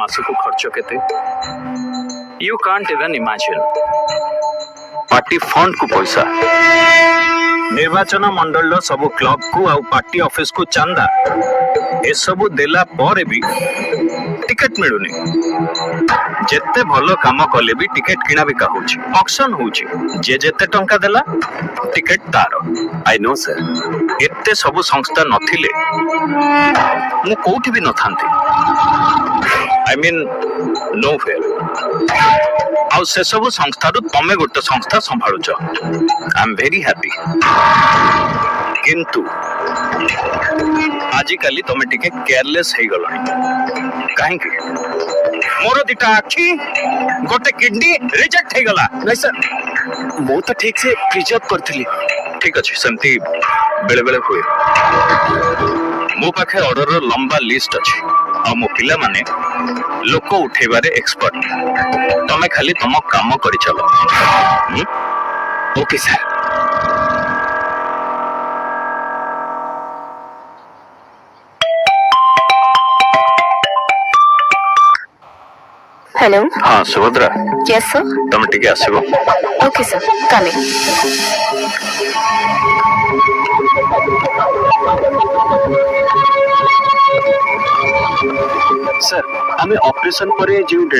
मासको खर्च केते you can't even imagine party fund को पैसा निर्वाचन मंडल सब क्लब को आउ पार्टी ऑफिस को चंदा ए सब देला पर भी टिकट मिलुनी जेते भलो काम कले भी टिकट किना बिका होची ऑक्शन होची जे जेते टंका देला टिकट तार आई नो सर एते सब संस्था नथिले मु कोठी भी नथांती आई मीन नो फेयर आउ से सब संस्था रु तमे गोटे संस्था संभाळुछ आई एम वेरी हैप्पी किंतु आजिकाली तमे टिके केयरलेस हे गलनी काहे कि मोर दिटा आखी गोटे किडनी रिजेक्ट हे गला नहीं सर मु तो ठीक से प्रिजर्व करथिली ठीक अछि सेमती बेले बेले हुए मो पाखे ऑर्डर रो लंबा लिस्ट अछि आ मो पिला माने लोक उठेबारे एक्सपर्ट तमे खाली तम काम करि चलो ओके सर हेलो हाँ सुभद्रा यस सर तमे टिके आसीबो ओके सर कमिंग सर आमे ऑपरेशन परे जो